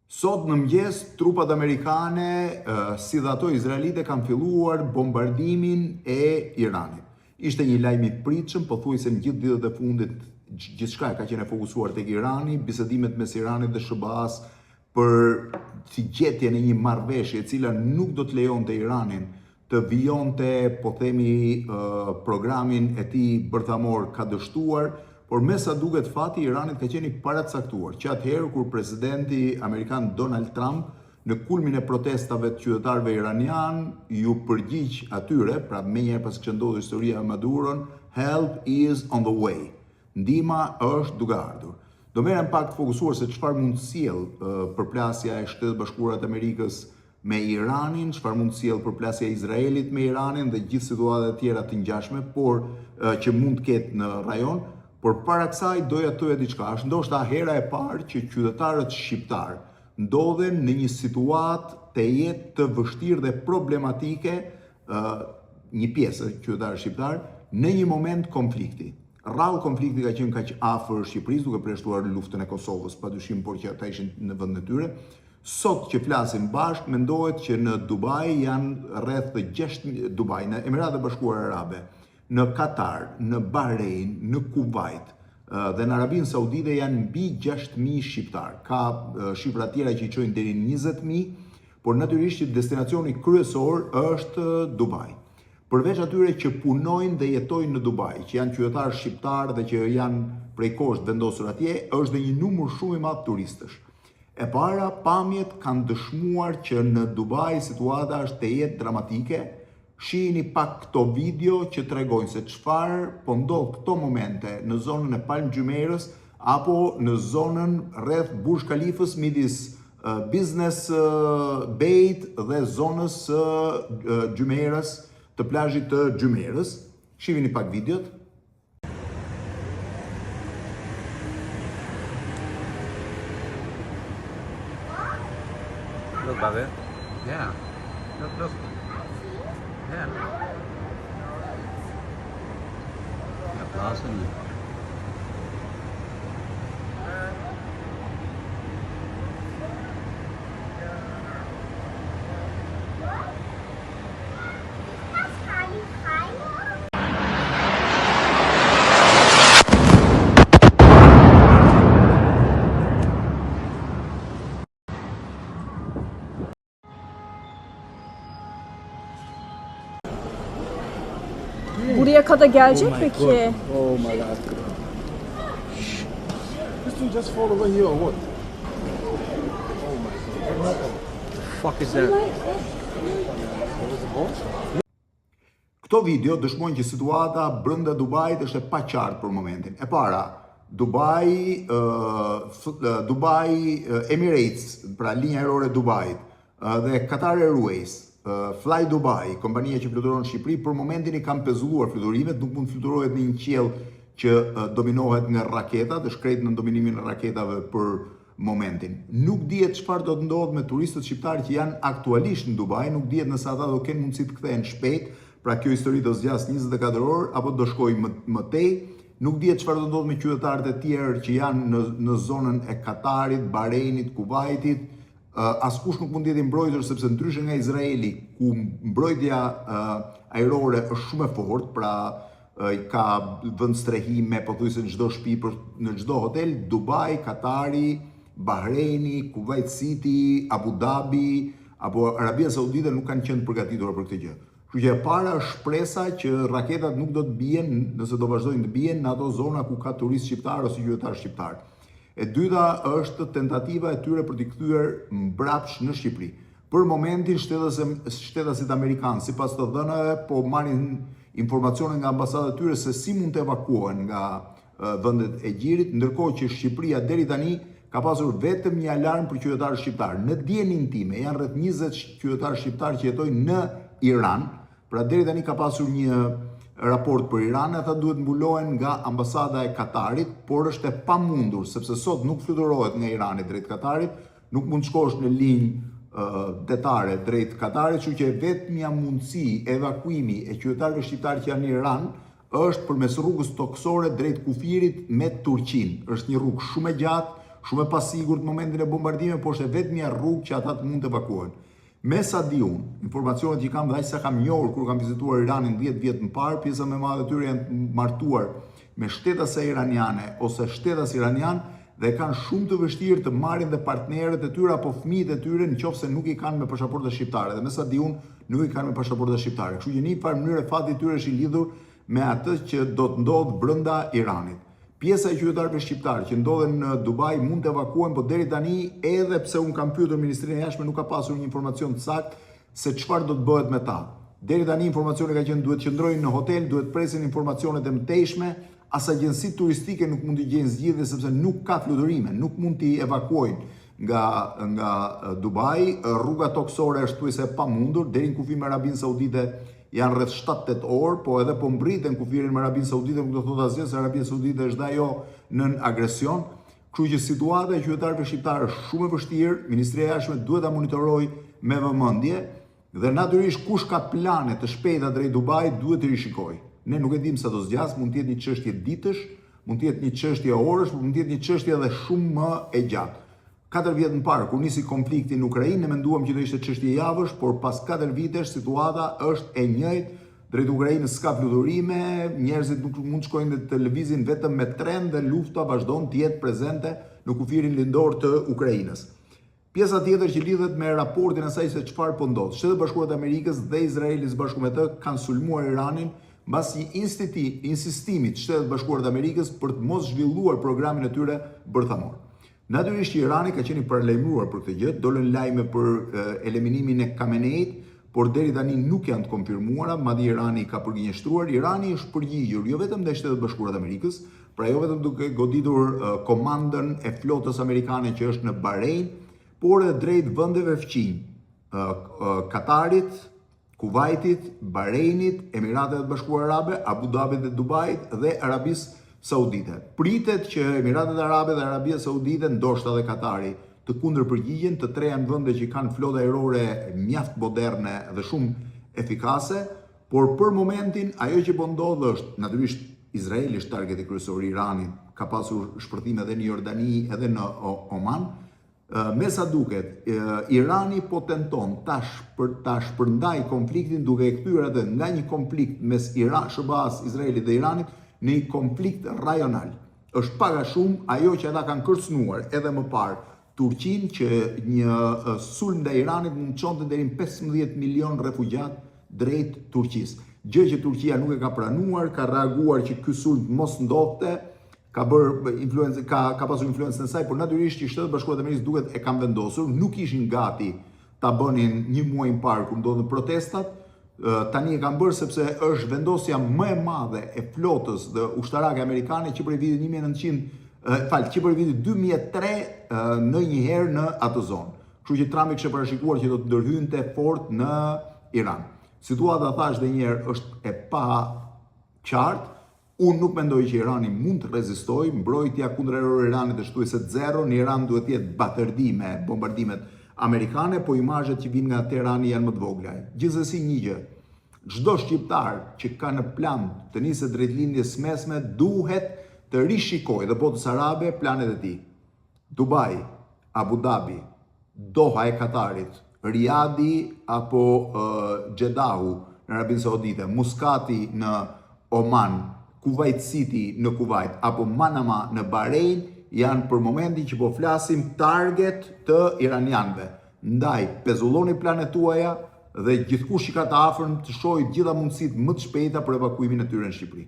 Sot në mëngjes, trupat amerikane, si dhe ato izraelite, kanë filluar bombardimin e Iranit. Ishte një lajm i pritshëm, pothuajse në gjithë ditët e fundit gjithçka ka qenë fokusuar tek Irani, bisedimet mes Iranit dhe SBA-s për gjetjen e një marrëveshje e cila nuk do të lejonte Iranin të vijonte, po themi, programin e tij bërthamor ka dështuar. Por me sa duket fati i Iranit ka qenë i paracaktuar, që atëherë kur presidenti amerikan Donald Trump në kulmin e protestave të qytetarëve iranian ju përgjigj atyre, pra menjëherë pas që ndodhi historia e Maduron, help is on the way. Ndihma është duke ardhur. Do merrem pak të fokusuar se çfarë mund të sjellë përplasja e Shtetit Bashkuar të Amerikës me Iranin, çfarë mund të sjellë përplasja e Izraelit me Iranin dhe gjithë situatat e tjera të ngjashme, por që mund të ketë në rajon. Por para kësaj doja të thoja diçka, është ndoshta hera e parë që qytetarët shqiptar ndodhen në një situatë të jetë të vështirë dhe problematike, një pjesë qytetarë shqiptar, në një moment konflikti. Rrallë konflikti ka qenë kaq afër Shqipërisë, duke përshtuar luftën e Kosovës, padyshim, por që ata ishin në vendin e tyre. Sot që flasim bashkë, mendohet që në Dubai janë rreth 6 Dubai, në Emiratet e Bashkuara Arabe, në Katar, në Bahrein, në Kuwait dhe në Arabinë Saudite janë mbi 6.000 shqiptar. Ka shifra tjera që i çojnë deri në 20.000, por natyrisht që destinacioni kryesor është Dubai. Përveç atyre që punojnë dhe jetojnë në Dubai, që janë qytetarë shqiptar dhe që janë prej kohësh vendosur atje, është dhe një numër shumë i madh turistësh. E para, pamjet kanë dëshmuar që në Dubai situata është të jetë dramatike. Shihni pak këto video që tregojnë se çfarë po ndodh këto momente në zonën e Palm Jumeirës apo në zonën rreth Burj Khalifës midis Business Beit dhe zonës Jumeirës, të plazhit të Jumeirës. Shihni pak videot. Look, Bobby. Yeah. Look. Yeah. Awesome. Buraya kadar gelecek peki? Oh my God. This thing just fall over here or what? Oh my God. What The fuck is that? was the ball? Këto video dëshmojnë që situata brenda Dubait është e paqartë për momentin. E para, Dubai Emirates, pra linja ajrore Dubait, dhe Qatar Airways, Fly Dubai, kompania që fluturon në Shqipëri, për momentin i kanë pezulluar fluturimet, nuk mund fluturohet në një qiell që dominohet nga raketat, është krejt në dominimin e raketave për momentin. Nuk dihet çfarë do të ndodhë me turistët shqiptarë që janë aktualisht në Dubai, nuk dihet nëse ata do kenë mundësi të kthehen shpejt, pra kjo histori do zgjas 24 orë apo do shkojë më tej. Nuk dihet çfarë do ndodhë me qytetarët e tjerë që janë në zonën e Katarit, Bahreinit, Kuwaitit. Askush nuk mund të jetë i mbrojtur sepse ndryshe nga Izraeli, ku mbrojtja ajrore është shumë e fortë, pra ka vend strehime pothuajse në çdo shtëpi, në çdo hotel. Dubai, Katari, Bahreini, Kuwait City, Abu Dhabi apo Arabia Saudite nuk kanë qenë përgatitura për këtë gjë. Kështu që e para është shpresa që raketat nuk do të bien, nëse do vazhdojnë të bien, në ato zona ku ka turistë shqiptar ose qytetar shqiptar. E dyta është tentativa e tyre për t'i kthyer mbrapsht në Shqipëri. Për momentin shtetasit amerikanë, sipas të dhënave, po marrin informacione nga ambasadat e tyre se si mund të evakuohen nga vendet e gjirit, ndërkohë që Shqipëria deri tani ka pasur vetëm një alarm për qytetarët shqiptar. Në dijenin time janë rreth 20 qytetarë shqiptar që jetojnë në Iran, pra deri tani ka pasur një raport për Iran, ata duhet mbulohen nga ambasada e Katarit, por është e pamundur, sepse sot nuk fluturohet nga Irani drejt Katarit, nuk mund shkosh në linjë detare drejt Katarit, kështu që vetmja mundësi evakuimi e qytetarëve shqiptar që janë në Iran është përmes rrugës toksore drejt kufirit me Turqinë. Është një rrugë shumë e gjatë, shumë e pasigurt në momentin e bombardimit, por është vetmja rrugë që ata të mund të evakuohen. Me sa di unë, informacionet që kam dhe aq sa kam njohur kur kam vizituar Iranin 10 vjet më parë, pjesa më e madhe e tyre janë martuar me shtetase iraniane ose shtetas iranian dhe kanë shumë të vështirë të marrin dhe partnerët e tyre apo fëmijët e tyre nëse nuk i kanë me pasaporta shqiptare. Dhe me sa di unë, nuk i kanë me pasaporta shqiptare. Kështu që në një farë mënyrë fati i tyre është i lidhur me atë që do të ndodhë brenda Iranit. Pjesa e qytetarëve shqiptarë që ndodhen në Dubai mund të evakuohen, por deri tani, edhe pse unë kam pyetur Ministrinë e Jashtme, nuk ka pasur një informacion të saktë se çfarë do të bëhet me ta. Deri tani informacioni ka qenë duhet qëndrojnë në hotel, duhet presin informacionet e mëtejshme, as agjensitë turistike nuk mund të gjejnë zgjidhje sepse nuk ka fluturime, nuk mund t'i evakuojnë nga Dubai. Rruga toksore është thuajse e pamundur, deri në kufi me Arabinë Saudite janë rreth 7-8 orë, po edhe po mbriten kufirin me Arabinë Saudite, nuk do thotë asgjë se Arabia Saudite është ajo nën agresion. Kështu që situata e qytetarëve shqiptarë është shumë e vështirë, Ministria e Jashtme duhet ta monitorojë me vëmendje dhe natyrisht kush ka plane të shpejta drejt Dubai duhet të rishikojë. Ne nuk e dim sa do zgjas, mund të jetë një çështje ditësh, mund të jetë një çështje orësh, mund të jetë një çështje edhe shumë më e gjatë. 4 vjet më parë, kur nisi konflikti në Ukrainë, ne menduam që do ishte çështje javësh, por pas 4 vitesh situata është e njëjtë. Drejt Ukrainës s'ka fluturime, njerëzit nuk mund të shkojnë të lëvizin vetëm me tren dhe lufta vazhdon të jetë prezente në kufirin lindor të Ukrainës. Pjesa tjetër që lidhet me raportin e asaj se çfarë po ndodh. Shtetet Bashkuara të Amerikës dhe Izraeli së bashku me të kanë sulmuar Iranin mbas një insistimit të Shtetet Bashkuara të Amerikës për të mos zhvilluar programin e tyre bërthamor. Natyrisht që Irani ka qenë i paralajmëruar për këtë gjë, dolën lajme për eliminimin e Khameneit, por deri tani nuk janë të konfirmuara, madje Irani ka përgjigjëstruar. Irani është përgjigjur jo vetëm ndaj Shtetet Bashkuara të Amerikës, pra jo vetëm duke goditur komandën e flotës amerikane që është në Bahrein, por edhe drejt vendeve fqinj, Katarit, Kuvajtit, Bahreinit, Emiratet e Bashkuara Arabe, Abu Dhabit dhe Dubait dhe Arabisë Saudite. Pritet që Emiratet Arabe dhe Arabia Saudite, ndoshta dhe Katari, të kundërpërgjigjen, të treja në vende që kanë flotë ajrore mjaft moderne dhe shumë efikase, por për momentin ajo që po ndodh është natyrisht Izraeli është targeti kryesor i Iranit, ka pasur shpërthime edhe në Jordani edhe në Oman. Me sa duket, Irani po tenton tash për ta shpërndaj konfliktin duke e kthyer atë nga një konflikt mes SBA-s, Izraelit dhe Iranit në një konflikt rajonal. Është pak a shumë ajo që ata kanë kërcënuar edhe më parë Turqinë, që një sulm ndaj Iranit mund të çonte deri në 15 milion refugjat drejt Turqisë. Gjë që Turqia nuk e ka pranuar, ka reaguar që ky sulm mos ndodhte, ka pasur influencën e saj, por natyrisht që Shtetet Bashkuara të Amerikës duket e kanë vendosur, nuk ishin gati ta bënin një muaj më parë kur ndodhen protestat. Tani e kanë bërë sepse është vendosja më e madhe e flotës dhe ushtarake amerikane që prej vitit që prej vitit 2003 në një herë në atë zonë. Kështu që Trumpi kishte parashikuar që do të ndërhynte fort në Iran. Situata, thash dhe një herë, është e pa qartë. Unë nuk mendoj që Irani mund të rezistojë, mbrojtja kundër ajrore e Iranit është thuajse 0, në Iran duhet të jetë baterdi me bombardimet amerikane, po imazhet që vijnë nga Teherani janë më të vogla. Gjithsesi një gjë, çdo shqiptar që ka në plan të nisë drejt lindjes mesme duhet të rishikojë dhe botës arabe planet e tij. Dubai, Abu Dhabi, Doha e Katarit, Riyadi apo Jeddahu në Arabinë Saudite, Muscati në Oman, Kuwait City në Kuwait apo Manama në Bahrein janë për momentin që po flasim target të iranianëve. Ndaj pezulloni planet tuaja dhe gjithkush që ka të afërm të shohë gjitha mundësitë më të shpejta për evakuimin e tyre në Shqipëri.